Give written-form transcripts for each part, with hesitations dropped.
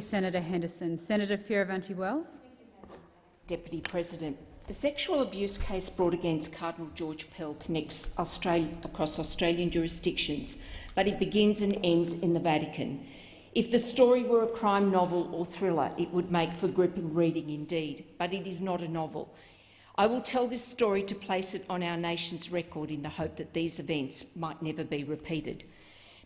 Senator Henderson. Senator Fierravanti-Wells. Deputy President, the sexual abuse case brought against Cardinal George Pell connects across Australian jurisdictions, but it begins and ends in the Vatican. If the story were a crime novel or thriller, it would make for gripping reading indeed, but it is not a novel. I will tell this story to place it on our nation's record in the hope that these events might never be repeated.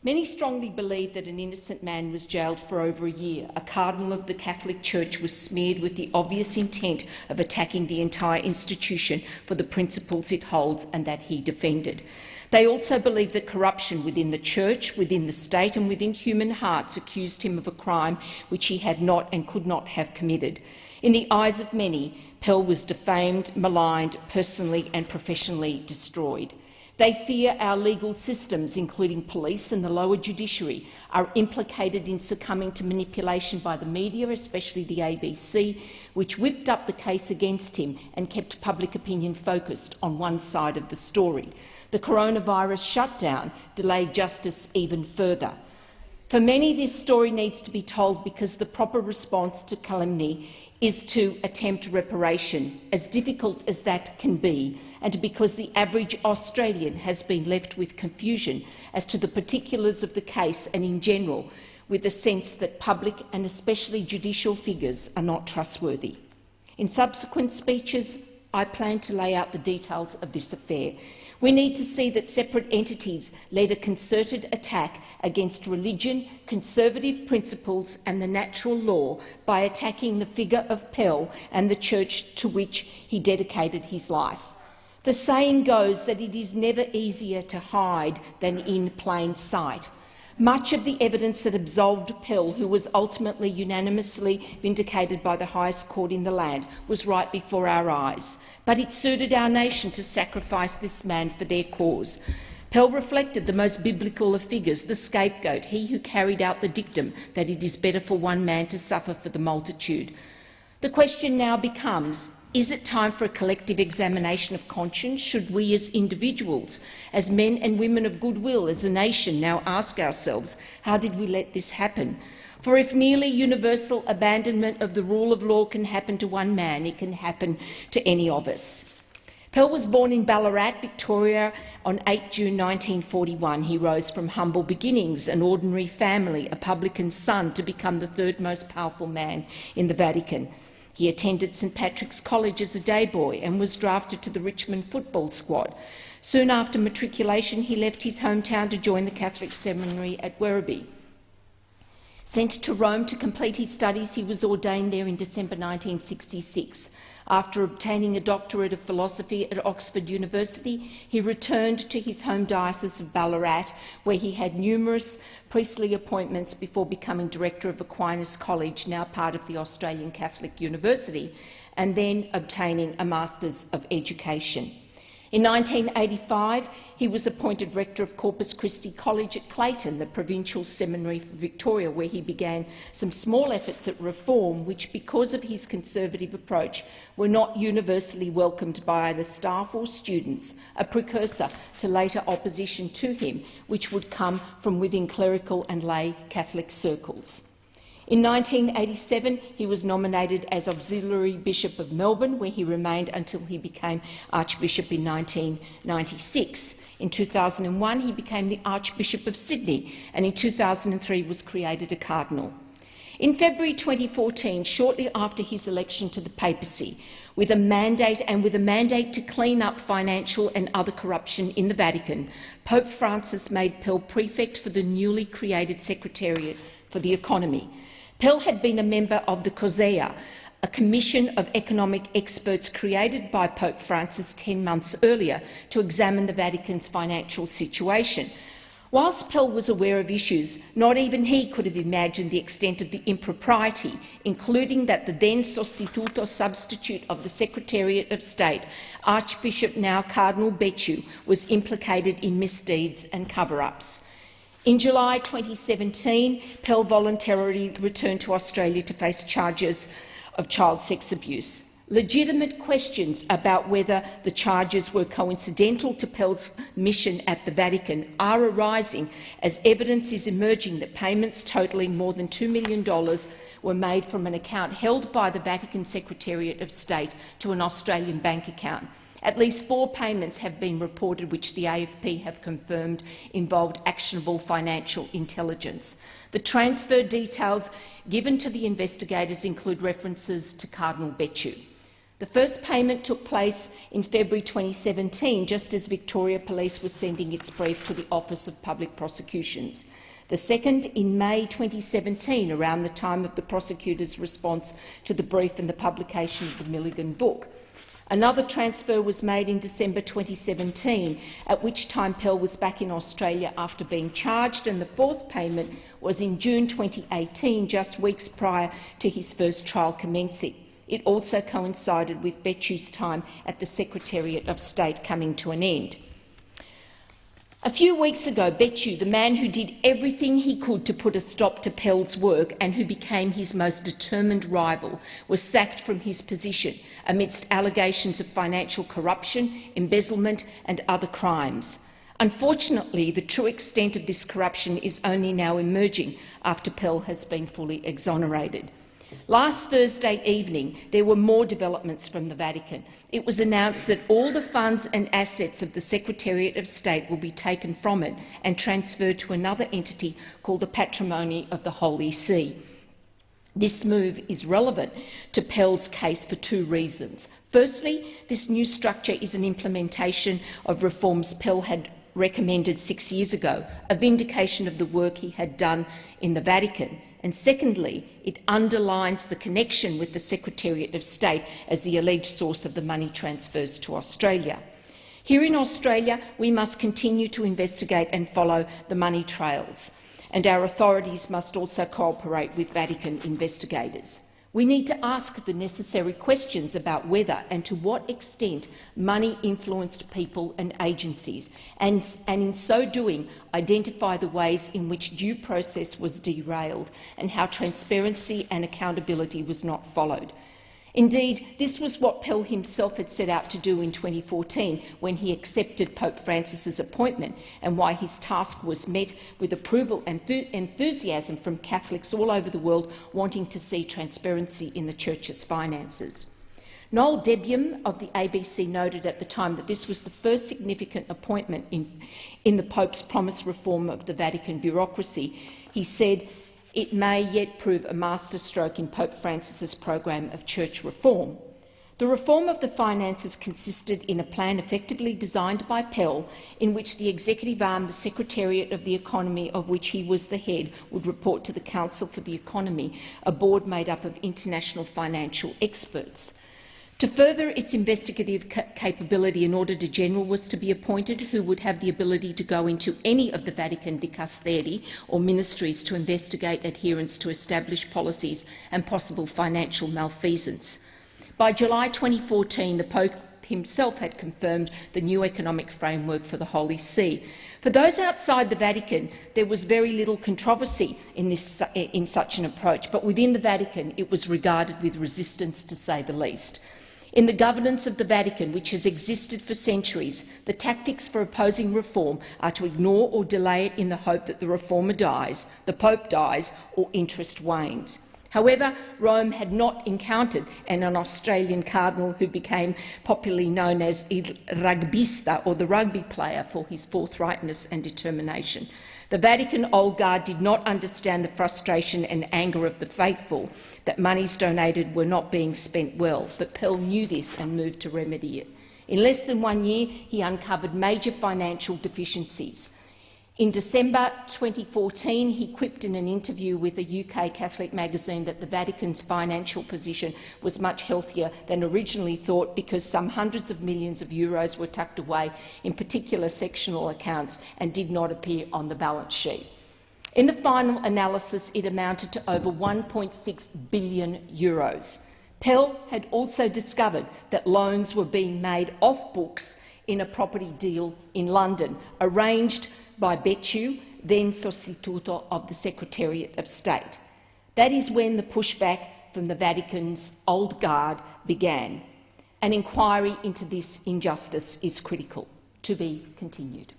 Many strongly believe that an innocent man was jailed for over a year. A cardinal of the Catholic Church was smeared with the obvious intent of attacking the entire institution for the principles it holds and that he defended. They also believe that corruption within the Church, within the state and within human hearts accused him of a crime which he had not and could not have committed. In the eyes of many, Pell was defamed, maligned, personally and professionally destroyed. They fear our legal systems, including police and the lower judiciary, are implicated in succumbing to manipulation by the media, especially the ABC, which whipped up the case against him and kept public opinion focused on one side of the story. The coronavirus shutdown delayed justice even further. For many, this story needs to be told because the proper response to calumny is to attempt reparation, as difficult as that can be, and because the average Australian has been left with confusion as to the particulars of the case and, in general, with the sense that public and especially judicial figures are not trustworthy. In subsequent speeches, I plan to lay out the details of this affair. We need to see that separate entities led a concerted attack against religion, conservative principles and the natural law by attacking the figure of Pell and the church to which he dedicated his life. The saying goes that it is never easier to hide than in plain sight. Much of the evidence that absolved Pell, who was ultimately unanimously vindicated by the highest court in the land, was right before our eyes. But it suited our nation to sacrifice this man for their cause. Pell reflected the most biblical of figures, the scapegoat, he who carried out the dictum that it is better for one man to suffer for the multitude. The question now becomes, is it time for a collective examination of conscience? Should we as individuals, as men and women of goodwill, as a nation, now ask ourselves, how did we let this happen? For if nearly universal abandonment of the rule of law can happen to one man, it can happen to any of us. Pell was born in Ballarat, Victoria, on 8 June 1941. He rose from humble beginnings, an ordinary family, a publican's son, to become the third most powerful man in the Vatican. He attended St Patrick's College as a day boy and was drafted to the Richmond football squad. Soon after matriculation, he left his hometown to join the Catholic seminary at Werribee. Sent to Rome to complete his studies, he was ordained there in December 1966. After obtaining a doctorate of philosophy at Oxford University, he returned to his home diocese of Ballarat, where he had numerous priestly appointments before becoming director of Aquinas College, now part of the Australian Catholic University, and then obtaining a Masters of Education. In 1985, he was appointed rector of Corpus Christi College at Clayton, the provincial seminary for Victoria, where he began some small efforts at reform which, because of his conservative approach, were not universally welcomed by either staff or students, a precursor to later opposition to him, which would come from within clerical and lay Catholic circles. In 1987, he was nominated as Auxiliary Bishop of Melbourne, where he remained until he became Archbishop in 1996. In 2001, he became the Archbishop of Sydney, and in 2003 was created a cardinal. In February 2014, shortly after his election to the papacy, with a mandate to clean up financial and other corruption in the Vatican, Pope Francis made Pell prefect for the newly created Secretariat for the Economy. Pell had been a member of the COSEA, a commission of economic experts created by Pope Francis 10 months earlier to examine the Vatican's financial situation. Whilst Pell was aware of issues, not even he could have imagined the extent of the impropriety, including that the then sostituto substitute of the Secretariat of State, Archbishop now Cardinal Becciu, was implicated in misdeeds and cover-ups. In July 2017, Pell voluntarily returned to Australia to face charges of child sex abuse. Legitimate questions about whether the charges were coincidental to Pell's mission at the Vatican are arising as evidence is emerging that payments totalling more than $2 million were made from an account held by the Vatican Secretariat of State to an Australian bank account. At least 4 payments have been reported, which the AFP have confirmed involved actionable financial intelligence. The transfer details given to the investigators include references to Cardinal Becciu. The first payment took place in February 2017, just as Victoria Police was sending its brief to the Office of Public Prosecutions. The second in May 2017, around the time of the prosecutor's response to the brief and the publication of the Milligan book. Another transfer was made in December 2017, at which time Pell was back in Australia after being charged, and the fourth payment was in June 2018, just weeks prior to his first trial commencing. It also coincided with Becciu's time at the Secretariat of State coming to an end. A few weeks ago, Becciu, the man who did everything he could to put a stop to Pell's work and who became his most determined rival, was sacked from his position amidst allegations of financial corruption, embezzlement and other crimes. Unfortunately, the true extent of this corruption is only now emerging after Pell has been fully exonerated. Last Thursday evening, there were more developments from the Vatican. It was announced that all the funds and assets of the Secretariat of State will be taken from it and transferred to another entity called the Patrimony of the Holy See. This move is relevant to Pell's case for 2 reasons. Firstly, this new structure is an implementation of reforms Pell had recommended 6 years ago, a vindication of the work he had done in the Vatican. And secondly, it underlines the connection with the Secretariat of State as the alleged source of the money transfers to Australia. Here in Australia, we must continue to investigate and follow the money trails, and our authorities must also cooperate with Vatican investigators. We need to ask the necessary questions about whether and to what extent money influenced people and agencies, and in so doing identify the ways in which due process was derailed and how transparency and accountability was not followed. Indeed, this was what Pell himself had set out to do in 2014 when he accepted Pope Francis's appointment, and why his task was met with approval and enthusiasm from Catholics all over the world wanting to see transparency in the Church's finances. Noel Debium of the ABC noted at the time that this was the first significant appointment in the Pope's promised reform of the Vatican bureaucracy. He said, "It may yet prove a masterstroke in Pope Francis's program of church reform." The reform of the finances consisted in a plan effectively designed by Pell, in which the executive arm, the Secretariat of the Economy, of which he was the head, would report to the Council for the Economy, a board made up of international financial experts. To further its investigative capability, an Auditor General was to be appointed who would have the ability to go into any of the Vatican dicasteri or ministries to investigate adherence to established policies and possible financial malfeasance. By July 2014, the Pope himself had confirmed the new economic framework for the Holy See. For those outside the Vatican, there was very little controversy in such an approach, but within the Vatican it was regarded with resistance, to say the least. In the governance of the Vatican, which has existed for centuries, the tactics for opposing reform are to ignore or delay it in the hope that the reformer dies, the Pope dies, or interest wanes. However, Rome had not encountered an Australian cardinal who became popularly known as Il Rugbista, or the rugby player, for his forthrightness and determination. The Vatican old guard did not understand the frustration and anger of the faithful that monies donated were not being spent well, but Pell knew this and moved to remedy it. In less than 1 year, he uncovered major financial deficiencies. In December 2014, he quipped in an interview with a UK Catholic magazine that the Vatican's financial position was much healthier than originally thought, because some hundreds of millions of euros were tucked away in particular sectional accounts and did not appear on the balance sheet. In the final analysis, it amounted to over 1.6 billion euros. Pell had also discovered that loans were being made off books in a property deal in London, arranged by Becciu, then Sostituto of the Secretariat of State. That is when the pushback from the Vatican's old guard began. An inquiry into this injustice is critical. To be continued.